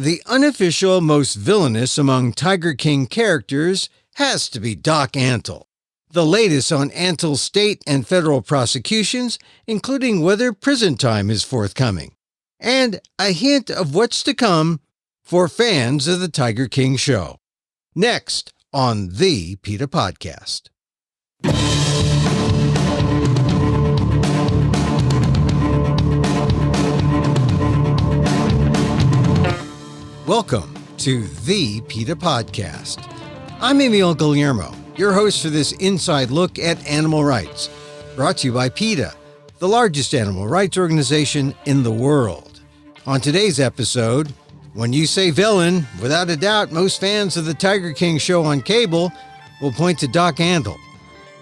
The unofficial most villainous among Tiger King characters has to be Doc Antle. The latest on Antle's state and federal prosecutions, including whether prison time is forthcoming, and a hint of what's to come for fans of the Tiger King show. Next on the PETA Podcast. Welcome to the PETA Podcast. I'm Emil Guillermo, your host for this inside look at animal rights, brought to you by PETA, the largest animal rights organization in the world. On today's episode, when you say villain, without a doubt, most fans of the Tiger King show on cable will point to Doc Antle.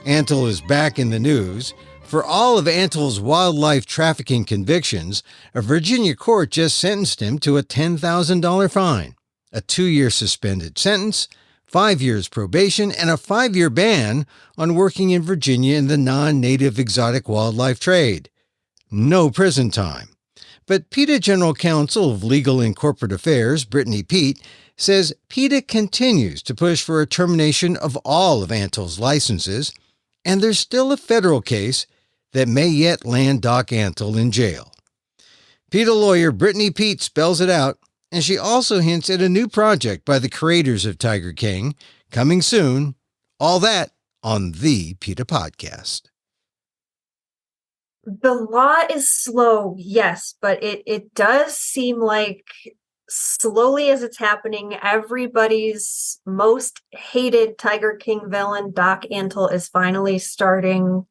Antle is back in the news. For all of Antle's wildlife trafficking convictions, a Virginia court just sentenced him to a $10,000 fine, a 2-year suspended sentence, 5 years probation, and a 5-year ban on working in Virginia in the non-native exotic wildlife trade. No prison time. But PETA General Counsel of Legal and Corporate Affairs, Brittany Peet, says PETA continues to push for a termination of all of Antle's licenses, and there's still a federal case that may yet land Doc Antle in jail. PETA lawyer Brittany Peet spells it out, and she also hints at a new project by the creators of Tiger King, coming soon. All that on the PETA Podcast. The law is slow, yes, but it does seem like slowly as it's happening, everybody's most hated Tiger King villain, Doc Antle, is finally starting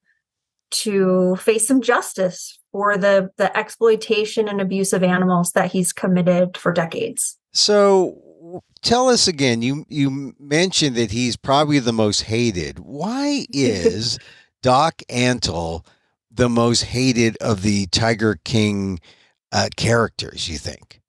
to face some justice for the exploitation and abuse of animals that he's committed for decades. So tell us again, you mentioned that he's probably the most hated. Why is Doc Antle the most hated of the Tiger King characters, you think?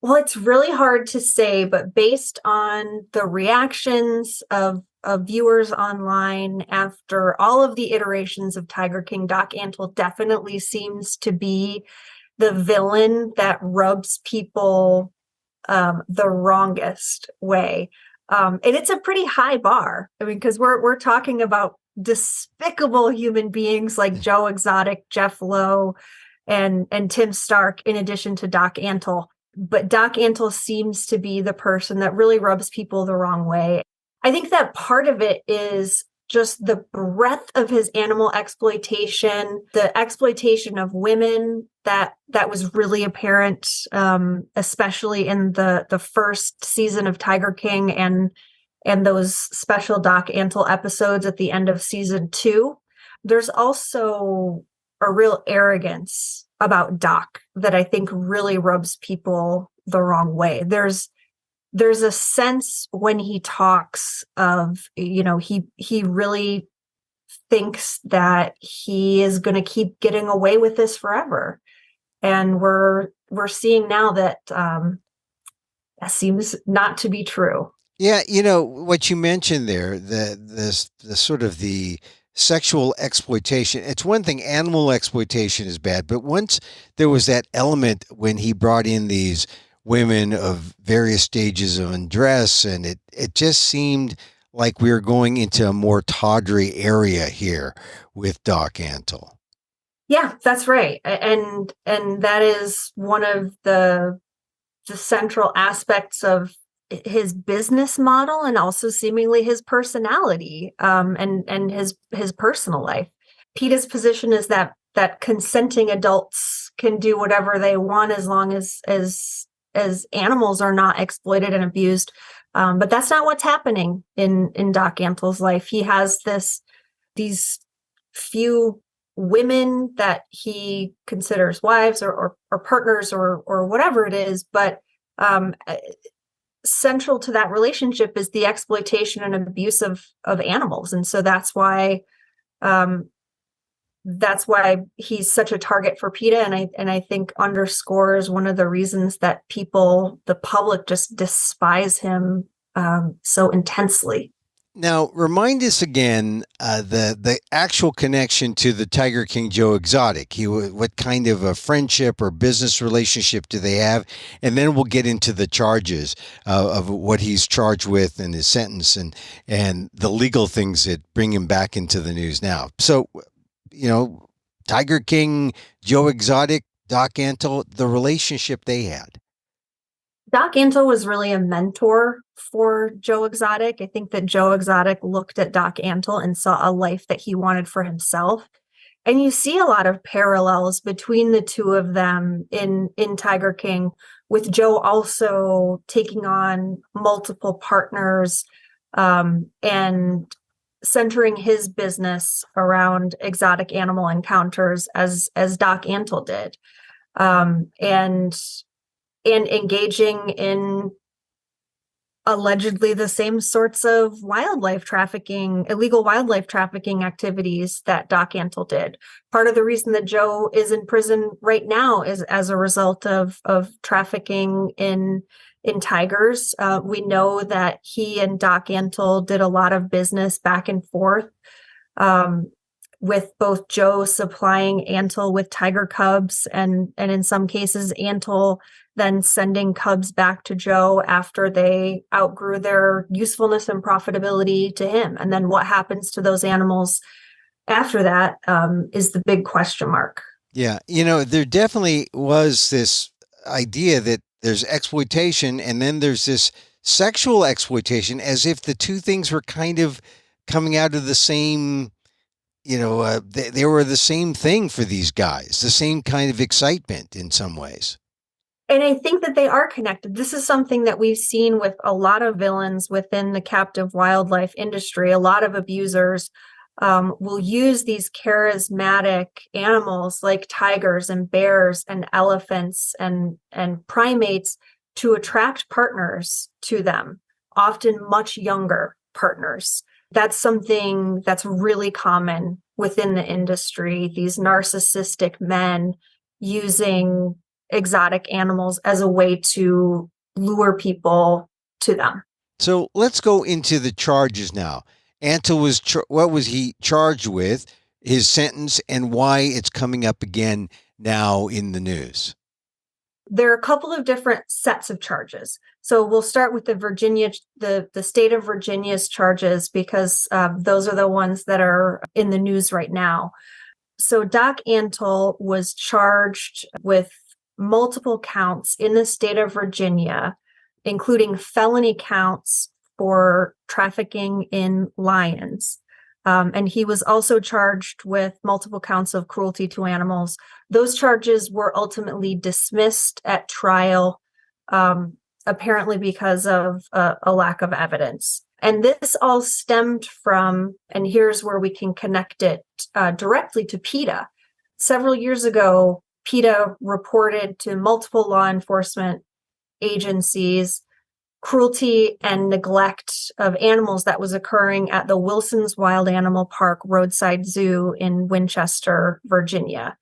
Well, it's really hard to say, but based on the reactions of viewers online after all of the iterations of Tiger King, Doc Antle definitely seems to be the villain that rubs people the wrongest way. And it's a pretty high bar. I mean, because we're talking about despicable human beings like Joe Exotic, Jeff Lowe, and Tim Stark, in addition to Doc Antle. But Doc Antle seems to be the person that really rubs people the wrong way. I think that part of it is just the breadth of his animal exploitation, the exploitation of women that was really apparent, especially in the first season of Tiger King and those special Doc Antle episodes at the end of season 2. There's also a real arrogance about Doc that I think really rubs people the wrong way. There's a sense when he talks of, he really thinks that he is going to keep getting away with this forever. And we're seeing now that that seems not to be true. Yeah, what you mentioned there, the sort of the sexual exploitation. It's one thing, animal exploitation is bad, but once there was that element when he brought in these women of various stages of undress, and it just seemed like we were going into a more tawdry area here with Doc Antle. Yeah, that's right. And that is one of the central aspects of his business model, and also seemingly his personality, and his personal life. PETA's position is that consenting adults can do whatever they want as long as animals are not exploited and abused. But that's not what's happening in Doc Antle's life. He has these few women that he considers wives or partners or whatever it is, but central to that relationship is the exploitation and abuse of animals. And so that's why he's such a target for PETA, and I think underscores one of the reasons that the public just despise him so intensely. Now, remind us again the actual connection to the Tiger King Joe Exotic. What kind of a friendship or business relationship do they have? And then we'll get into the charges of what he's charged with and his sentence and the legal things that bring him back into the news now. So, Tiger King, Joe Exotic, Doc Antle, the relationship they had. Doc Antle was really a mentor for Joe Exotic. I think that Joe Exotic looked at Doc Antle and saw a life that he wanted for himself. And you see a lot of parallels between the two of them in Tiger King, with Joe also taking on multiple partners and centering his business around exotic animal encounters as Doc Antle did. And engaging in allegedly the same sorts of illegal wildlife trafficking activities that Doc Antle did. Part of the reason that Joe is in prison right now is as a result of trafficking in tigers. We know that he and Doc Antle did a lot of business back and forth, with both Joe supplying Antle with tiger cubs and in some cases Antle then sending cubs back to Joe after they outgrew their usefulness and profitability to him. And then what happens to those animals after that is the big question mark. Yeah, there definitely was this idea that there's exploitation and then there's this sexual exploitation, as if the two things were kind of coming out of the same, they were the same thing for these guys, the same kind of excitement in some ways. And I think that they are connected. This is something that we've seen with a lot of villains within the captive wildlife industry. A lot of abusers will use these charismatic animals like tigers and bears and elephants and primates to attract partners to them, often much younger partners. That's something that's really common within the industry, these narcissistic men using exotic animals as a way to lure people to them. So let's go into the charges now. Antle was what was he charged with, his sentence, and why it's coming up again now in the news? There are a couple of different sets of charges. So we'll start with the state of Virginia's charges, because those are the ones that are in the news right now. So Doc Antle was charged with multiple counts in the state of Virginia, including felony counts for trafficking in lions. And he was also charged with multiple counts of cruelty to animals. Those charges were ultimately dismissed at trial, apparently because of a lack of evidence. And this all stemmed from, and here's where we can connect it directly to PETA. Several years ago, PETA reported to multiple law enforcement agencies cruelty and neglect of animals that was occurring at the Wilson's Wild Animal Park Roadside Zoo in Winchester, Virginia.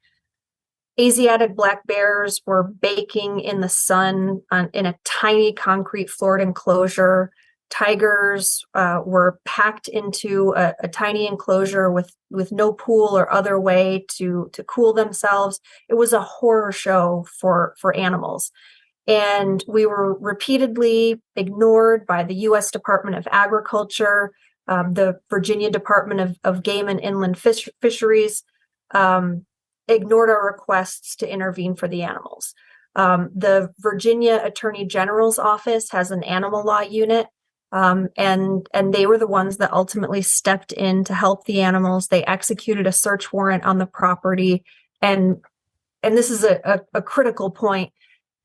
Asiatic black bears were baking in the sun in a tiny concrete floored enclosure. Tigers were packed into a tiny enclosure with no pool or other way to cool themselves. It was a horror show for animals. And we were repeatedly ignored by the U.S. Department of Agriculture, the Virginia Department of Game and Inland Fisheries, ignored our requests to intervene for the animals. The Virginia Attorney General's office has an animal law unit, and they were the ones that ultimately stepped in to help the animals. They executed a search warrant on the property, and this is a critical point.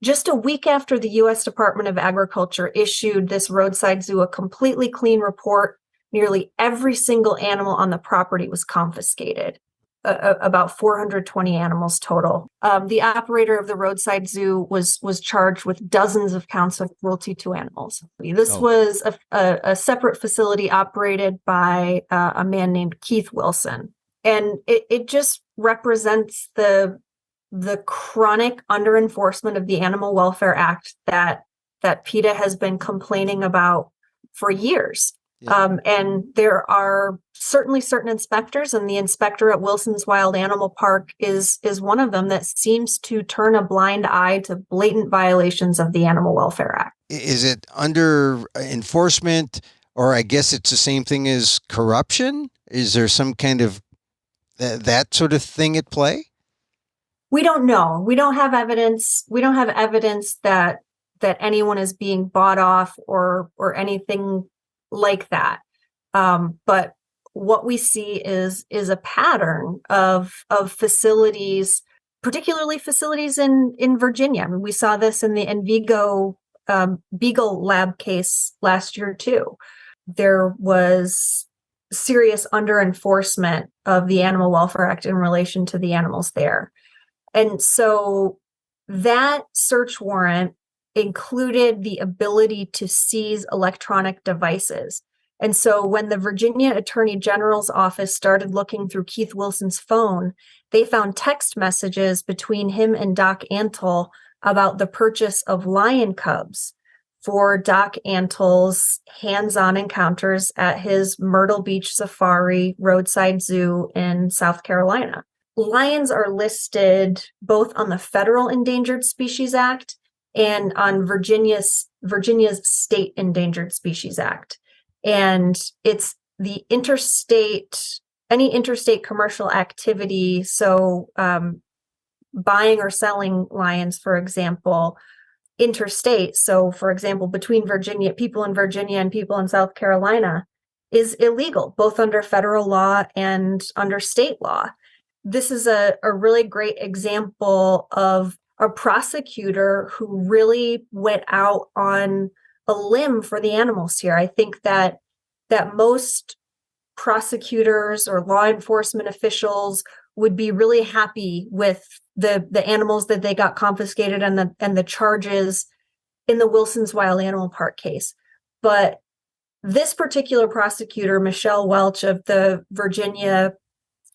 Just a week after the U.S. Department of Agriculture issued this roadside zoo a completely clean report, nearly every single animal on the property was confiscated, about 420 animals total. The operator of the roadside zoo was charged with dozens of counts of cruelty to animals. This was a separate facility operated by a man named Keith Wilson. And it just represents the chronic under-enforcement of the Animal Welfare Act that PETA has been complaining about for years. Yeah. And there are certainly certain inspectors, and the inspector at Wilson's Wild Animal Park is one of them that seems to turn a blind eye to blatant violations of the Animal Welfare Act. Is it under enforcement, or I guess it's the same thing as corruption? Is there some kind of that sort of thing at play? We don't know. We don't have evidence. We don't have evidence that anyone is being bought off or anything like that. But what we see is a pattern of facilities, particularly facilities in Virginia. I mean, we saw this in the Envigo Beagle Lab case last year too. There was serious under enforcement of the Animal Welfare Act in relation to the animals there. And so that search warrant included the ability to seize electronic devices. And so when the Virginia Attorney General's office started looking through Keith Wilson's phone, they found text messages between him and Doc Antle about the purchase of lion cubs for Doc Antle's hands-on encounters at his Myrtle Beach Safari Roadside Zoo in South Carolina. Lions are listed both on the Federal Endangered Species Act and on Virginia's State Endangered Species Act. And it's the any interstate commercial activity. So buying or selling lions, for example, interstate. So for example, between people in Virginia and people in South Carolina is illegal, both under federal law and under state law. This is a really great example of a prosecutor who really went out on a limb for the animals here. I think that most prosecutors or law enforcement officials would be really happy with the animals that they got confiscated and the charges in the Wilson's Wild Animal Park case. But this particular prosecutor, Michelle Welch of the Virginia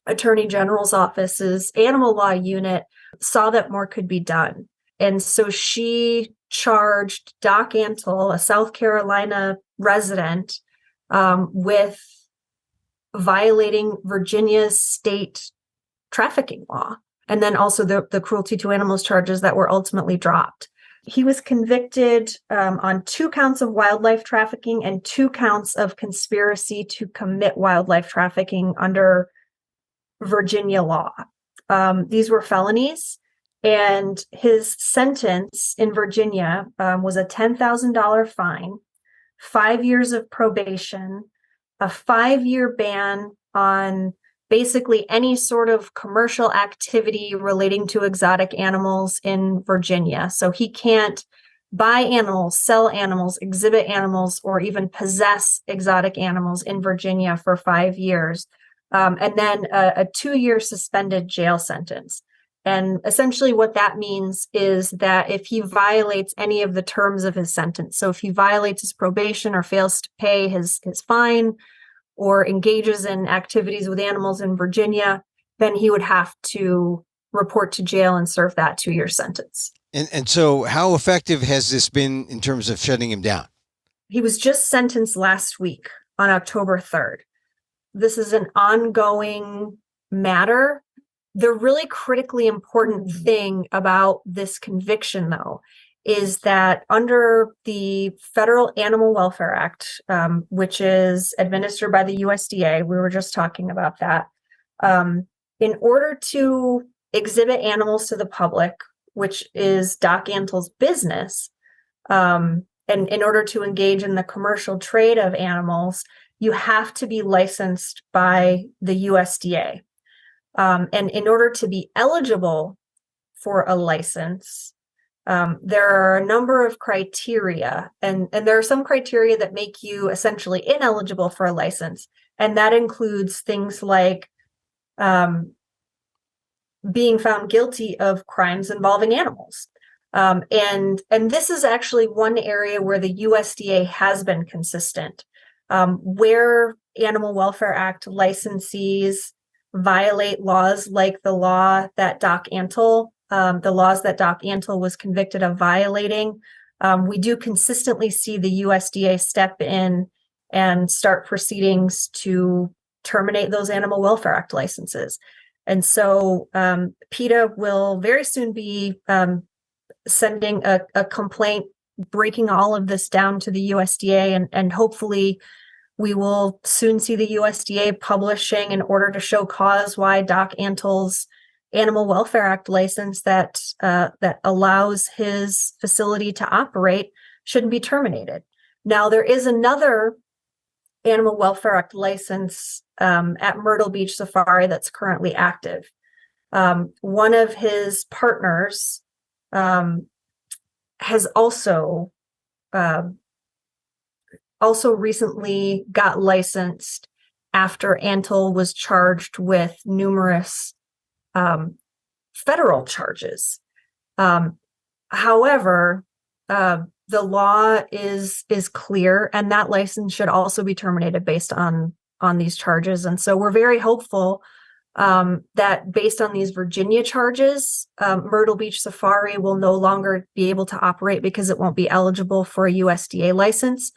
Attorney General's office's animal law unit, saw that more could be done. And so she charged Doc Antle, a South Carolina resident, with violating Virginia's state trafficking law, and then also the cruelty to animals charges that were ultimately dropped. He was convicted on 2 counts of wildlife trafficking and 2 counts of conspiracy to commit wildlife trafficking under Virginia law. These were felonies, and his sentence in Virginia was a $10,000 fine, 5 years of probation, a 5-year ban on basically any sort of commercial activity relating to exotic animals in Virginia. So he can't buy animals, sell animals, exhibit animals, or even possess exotic animals in Virginia for 5 years. And then a 2-year suspended jail sentence. And essentially what that means is that if he violates any of the terms of his sentence, so if he violates his probation or fails to pay his fine or engages in activities with animals in Virginia, then he would have to report to jail and serve that 2-year sentence. And so how effective has this been in terms of shutting him down? He was just sentenced last week on October 3rd. This is an ongoing matter. The really critically important thing about this conviction, though, is that under the Federal Animal Welfare Act, which is administered by the USDA, we were just talking about that, in order to exhibit animals to the public, which is Doc Antle's business, and in order to engage in the commercial trade of animals, you have to be licensed by the USDA. And in order to be eligible for a license, there are a number of criteria, and there are some criteria that make you essentially ineligible for a license. And that includes things like being found guilty of crimes involving animals. And this is actually one area where the USDA has been consistent. Where Animal Welfare Act licensees violate laws like the laws that Doc Antle was convicted of violating, we do consistently see the USDA step in and start proceedings to terminate those Animal Welfare Act licenses. And so PETA will very soon be sending a complaint, breaking all of this down to the USDA, and hopefully we will soon see the USDA publishing an order to show cause why Doc Antle's Animal Welfare Act license that allows his facility to operate shouldn't be terminated. Now, there is another Animal Welfare Act license at Myrtle Beach Safari that's currently active. One of his partners has also recently got licensed after Antle was charged with numerous federal charges. However, the law is clear, and that license should also be terminated based on these charges. And so we're very hopeful that based on these Virginia charges, Myrtle Beach Safari will no longer be able to operate because it won't be eligible for a USDA license.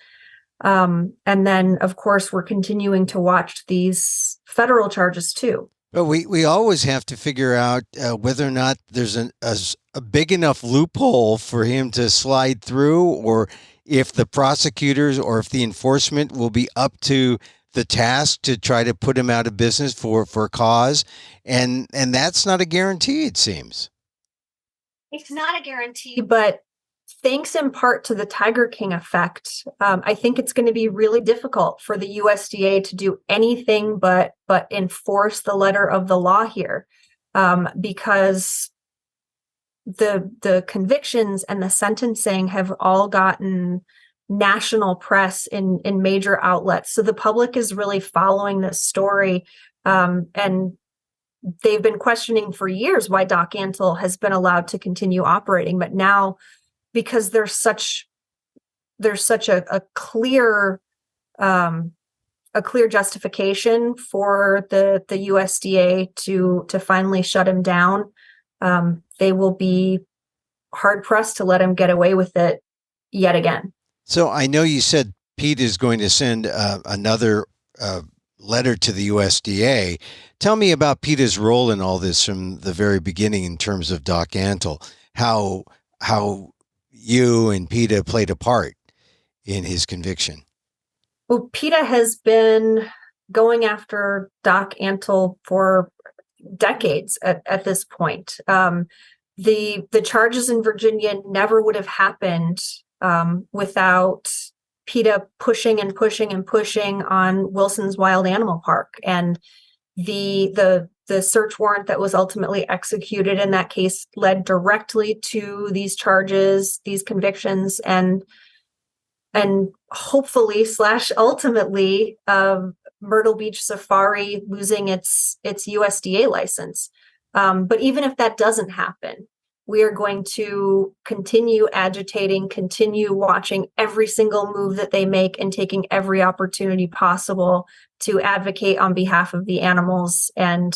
And then, of course, we're continuing to watch these federal charges too. But we always have to figure out whether or not there's a big enough loophole for him to slide through, or if the prosecutors or if the enforcement will be up to the task to try to put him out of business for cause. And that's not a guarantee, it seems. It's not a guarantee, but thanks in part to the Tiger King effect, I think it's going to be really difficult for the USDA to do anything but enforce the letter of the law here, because the convictions and the sentencing have all gotten national press in major outlets. So the public is really following this story, and they've been questioning for years why Doc Antle has been allowed to continue operating, but now, because there's such a clear justification for the USDA to finally shut him down, they will be hard pressed to let him get away with it yet again. So I know you said Pete is going to send another letter to the USDA. Tell me about PETA's role in all this from the very beginning in terms of Doc Antle, how you and PETA played a part in his conviction. Well, PETA has been going after Doc Antle for decades at this point. The charges in Virginia never would have happened without PETA pushing and pushing and pushing on Wilson's Wild Animal Park, and the search warrant that was ultimately executed in that case led directly to these charges, these convictions, and hopefully / ultimately Myrtle Beach Safari losing its USDA license. But even if that doesn't happen, we are going to continue agitating, continue watching every single move that they make, and taking every opportunity possible to advocate on behalf of the animals and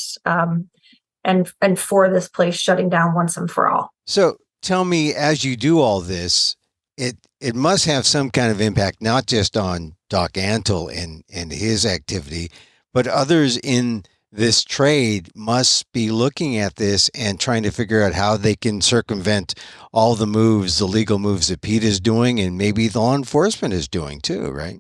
for this place shutting down once and for all. So tell me, as you do all this, it must have some kind of impact, not just on Doc Antle and his activity, but others in this trade must be looking at this and trying to figure out how they can circumvent all the moves, the legal moves that PETA is doing, and maybe the law enforcement is doing too, right?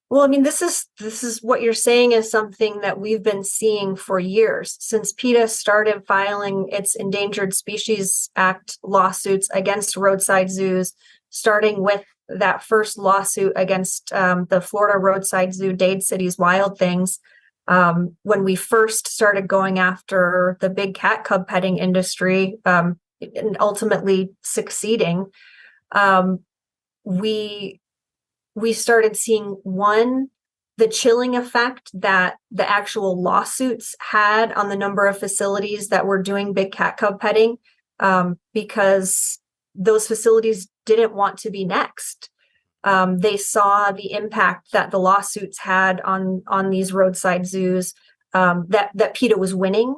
Well, I mean, this is what you're saying is something that we've been seeing for years since PETA started filing its Endangered Species Act lawsuits against roadside zoos, starting with that first lawsuit against the Florida roadside zoo, Dade City's Wild Things. When we first started going after the big cat cub petting industry, and ultimately succeeding, we started seeing the chilling effect that the actual lawsuits had on the number of facilities that were doing big cat cub petting, because those facilities didn't want to be next. They saw the impact that the lawsuits had on these roadside zoos, that PETA was winning,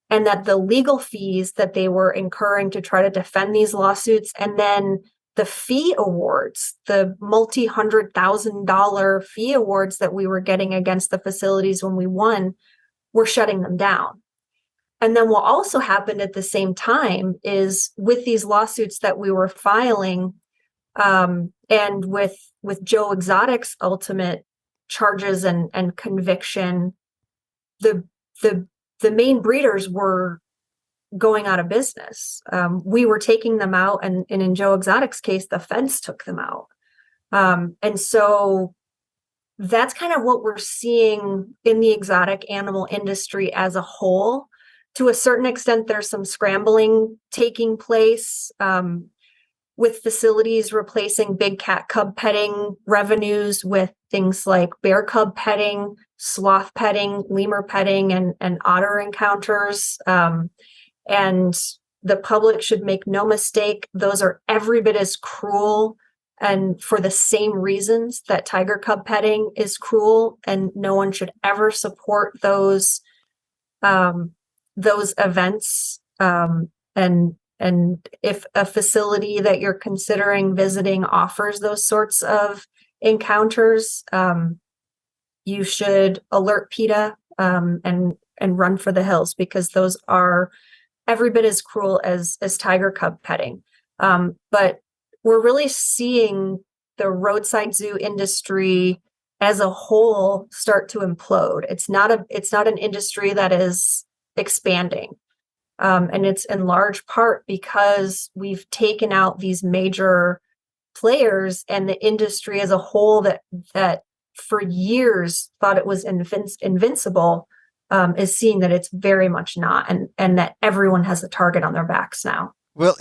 and that the legal fees that they were incurring to try to defend these lawsuits, and then the fee awards, the multi-$100,000 fee awards that we were getting against the facilities when we won, we're shutting them down. And then what also happened at the same time is with these lawsuits that we were filing, and with Joe Exotic's ultimate charges and conviction, the main breeders were going out of business. We were taking them out, and in Joe Exotic's case, the feds took them out. And so that's kind of what we're seeing in the exotic animal industry as a whole. To a certain extent, there's some scrambling taking place with facilities replacing big cat cub petting revenues with things like bear cub petting, sloth petting, lemur petting, and otter encounters. And the public should make no mistake, those are every bit as cruel and for the same reasons that tiger cub petting is cruel, and no one should ever support those events. And if a facility that you're considering visiting offers those sorts of encounters, you should alert PETA and run for the hills, because those are every bit as cruel as tiger cub petting. But we're really seeing the roadside zoo industry as a whole start to implode. It's not an industry that is expanding. And it's in large part because we've taken out these major players, and the industry as a whole that for years thought it was invincible, is seeing that it's very much not, and that everyone has a target on their backs now. Well,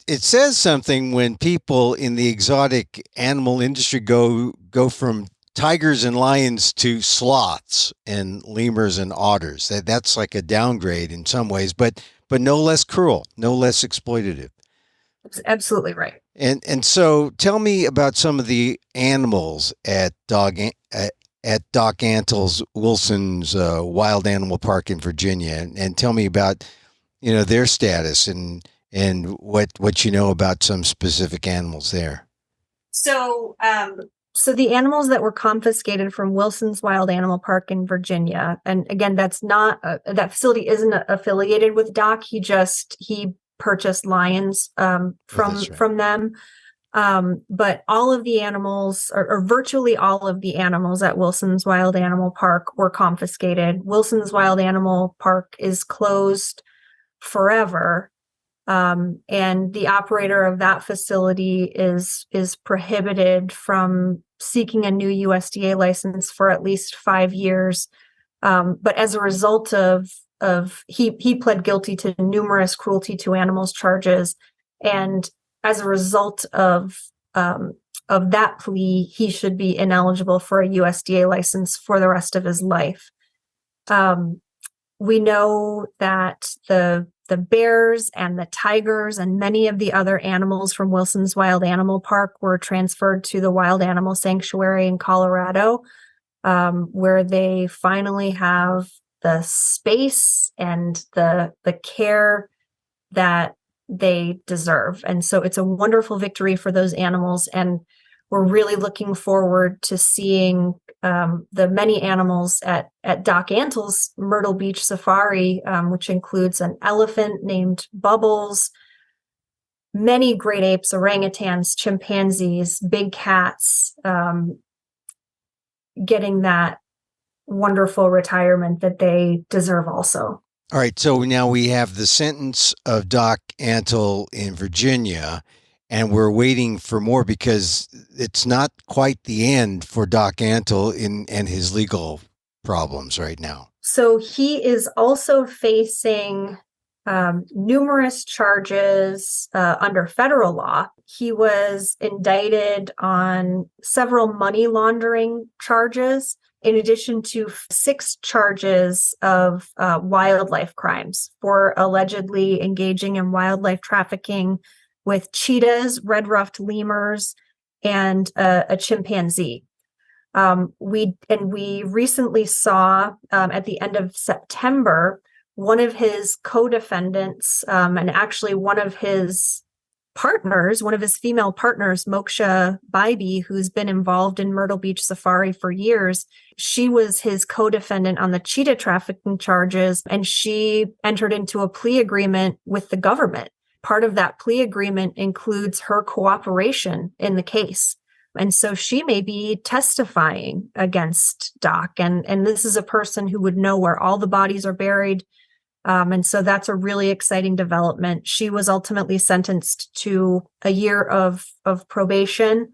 it says something when people in the exotic animal industry go from tigers and lions to sloths and lemurs and otters. That's like a downgrade in some ways, but no less cruel, no less exploitative. That's absolutely right. And so tell me about some of the animals at Doc Antle's Wilson's Wild Animal Park in Virginia, and tell me about their status and what you know about some specific animals there. So the animals that were confiscated from Wilson's Wild Animal Park in Virginia, and again, that's not that facility isn't affiliated with Doc. He purchased lions from them. But all of the animals, or virtually all of the animals at Wilson's Wild Animal Park, were confiscated. Wilson's Wild Animal Park is closed forever. And the operator of that facility is prohibited from seeking a new USDA license for at least 5 years. But as a result of he pled guilty to numerous cruelty to animals charges, and as a result of that plea, he should be ineligible for a USDA license for the rest of his life. We know that the bears and the tigers and many of the other animals from Wilson's Wild Animal Park were transferred to the Wild Animal Sanctuary in Colorado, where they finally have the space and the care that they deserve. And so it's a wonderful victory for those animals. And we're really looking forward to seeing the many animals at Doc Antle's Myrtle Beach Safari, which includes an elephant named Bubbles, many great apes, orangutans, chimpanzees, big cats, getting that wonderful retirement that they deserve also. All right, so now we have the sentence of Doc Antle in Virginia, and we're waiting for more because it's not quite the end for Doc Antle and his legal problems right now. So he is also facing numerous charges under federal law. He was indicted on several money laundering charges, in addition to 6 charges of wildlife crimes for allegedly engaging in wildlife trafficking with cheetahs, red-ruffed lemurs, and a chimpanzee. We recently saw at the end of September, one of his co-defendants, and actually one of his partners, one of his female partners, Moksha Bybee, who's been involved in Myrtle Beach Safari for years, she was his co-defendant on the cheetah trafficking charges, and she entered into a plea agreement with the government. Part of that plea agreement includes her cooperation in the case. And so she may be testifying against Doc. And this is a person who would know where all the bodies are buried. And so that's a really exciting development. She was ultimately sentenced to a year of probation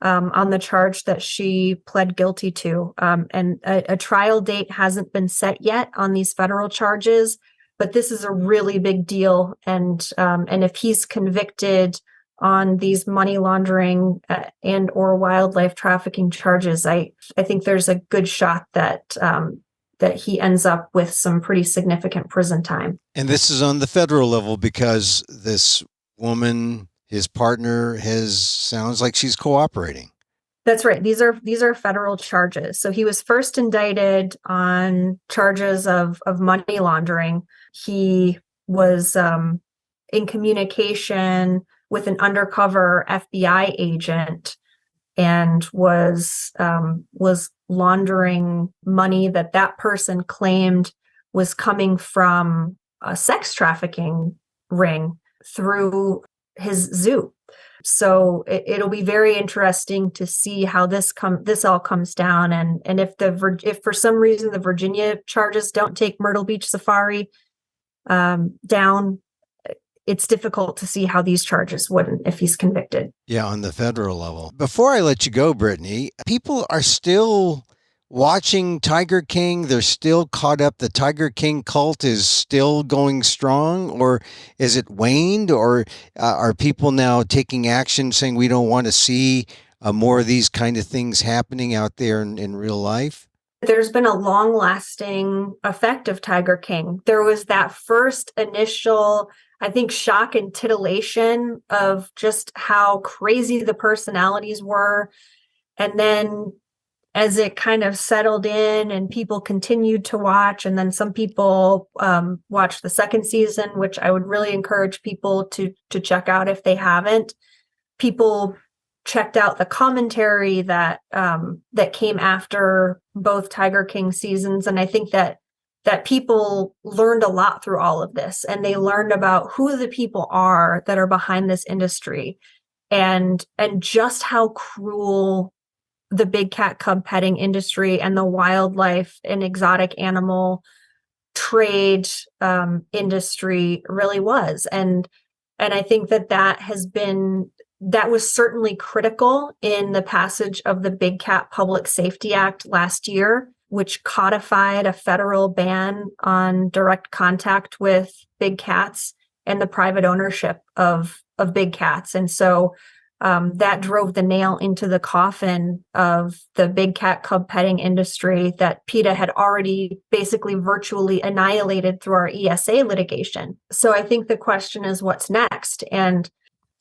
on the charge that she pled guilty to. And a trial date hasn't been set yet on these federal charges, but this is a really big deal. And if he's convicted on these money laundering and or wildlife trafficking charges, I think there's a good shot that he ends up with some pretty significant prison time. And this is on the federal level because this woman, his partner, sounds like she's cooperating. That's right. These are federal charges. So he was first indicted on charges of money laundering. He was in communication with an undercover FBI agent and was laundering money that person claimed was coming from a sex trafficking ring through his zoo. So it'll be very interesting to see how this all comes down, and if for some reason the Virginia charges don't take Myrtle Beach Safari down, it's difficult to see how these charges wouldn't if he's convicted. Yeah, on the federal level. Before I let you go, Brittany, people are still watching Tiger King. They're still caught up. The Tiger King cult is still going strong, or is it waned, or are people now taking action saying we don't want to see more of these kind of things happening out there in real life? There's been a long-lasting effect of Tiger King. There was that first initial, I think, shock and titillation of just how crazy the personalities were. And then as it kind of settled in and people continued to watch, and then some people watched the second season, which I would really encourage people to check out if they haven't. People checked out the commentary that came after both Tiger King seasons. And I think that people learned a lot through all of this, and they learned about who the people are that are behind this industry and just how cruel the big cat cub petting industry and the wildlife and exotic animal trade industry really was. And I think that was certainly critical in the passage of the Big Cat Public Safety Act last year, which codified a federal ban on direct contact with big cats and the private ownership of big cats. And so that drove the nail into the coffin of the big cat cub petting industry that PETA had already basically virtually annihilated through our ESA litigation. So I think the question is, what's next? And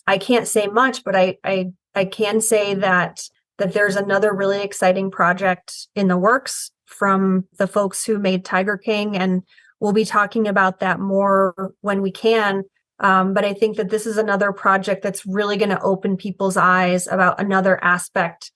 I can't say much, but I can say that there's another really exciting project in the works from the folks who made Tiger King, and we'll be talking about that more when we can. But I think that this is another project that's really going to open people's eyes about another aspect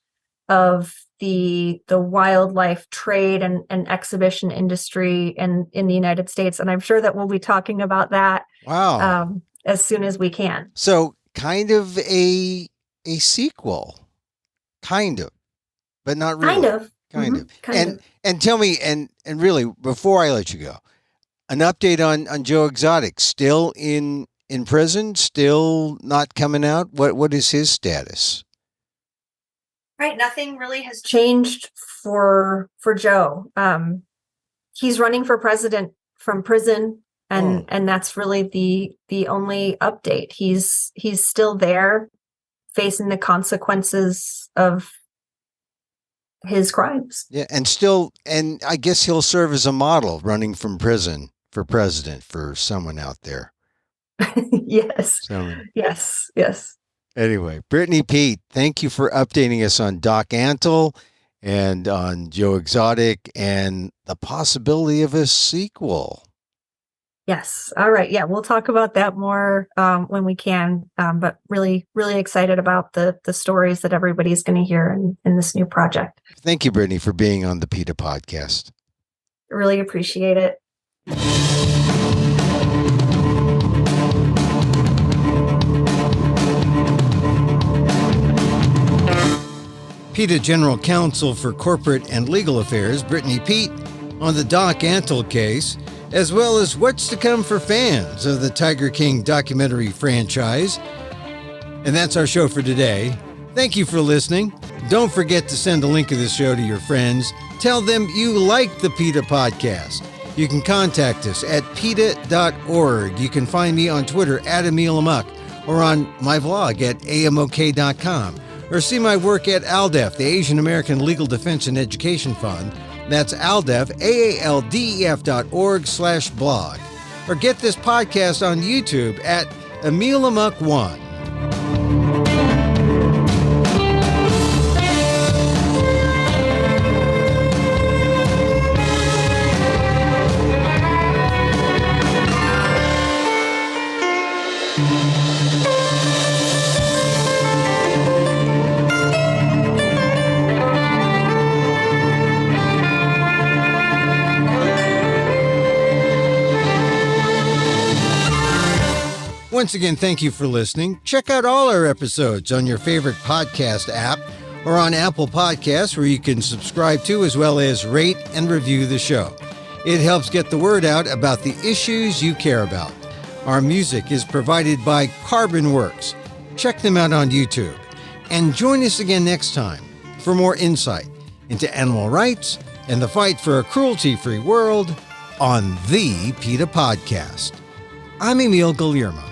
of the wildlife trade and exhibition industry in the United States. And I'm sure that we'll be talking about that as soon as we can. So kind of a sequel, kind of, but not really. Kind of. And tell me, and really, before I let you go, an update on Joe Exotic, still in prison, still not coming out. What is his status? Right, nothing really has changed for Joe. He's running for president from prison, and that's really the only update. He's still there, facing the consequences of his crimes. Yeah, and I guess he'll serve as a model, running from prison for president for someone out there. Yes. Yes. Anyway, Brittany Peet, thank you for updating us on Doc Antle and on Joe Exotic and the possibility of a sequel. Yes. All right. Yeah, we'll talk about that more when we can. But really, really excited about the stories that everybody's going to hear in this new project. Thank you, Brittany, for being on the PETA podcast. Really appreciate it. PETA General Counsel for Corporate and Legal Affairs, Brittany Peet, on the Doc Antle case, as well as what's to come for fans of the Tiger King documentary franchise. And that's our show for today. Thank you for listening. Don't forget to send a link of this show to your friends. Tell them you like the PETA podcast. You can contact us at PETA.org. You can find me on Twitter at Emil Guillermo or on my blog at amok.com, or see my work at ALDEF, the Asian American Legal Defense and Education Fund. That's ALDEF, AALDEF.org/blog. Or get this podcast on YouTube at Emil Guillermo 1. Once again, thank you for listening. Check out all our episodes on your favorite podcast app or on Apple Podcasts, where you can subscribe to as well as rate and review the show. It helps get the word out about the issues you care about. Our music is provided by CarbonWorks. Check them out on YouTube. And join us again next time for more insight into animal rights and the fight for a cruelty-free world on the PETA Podcast. I'm Emil Guillermo.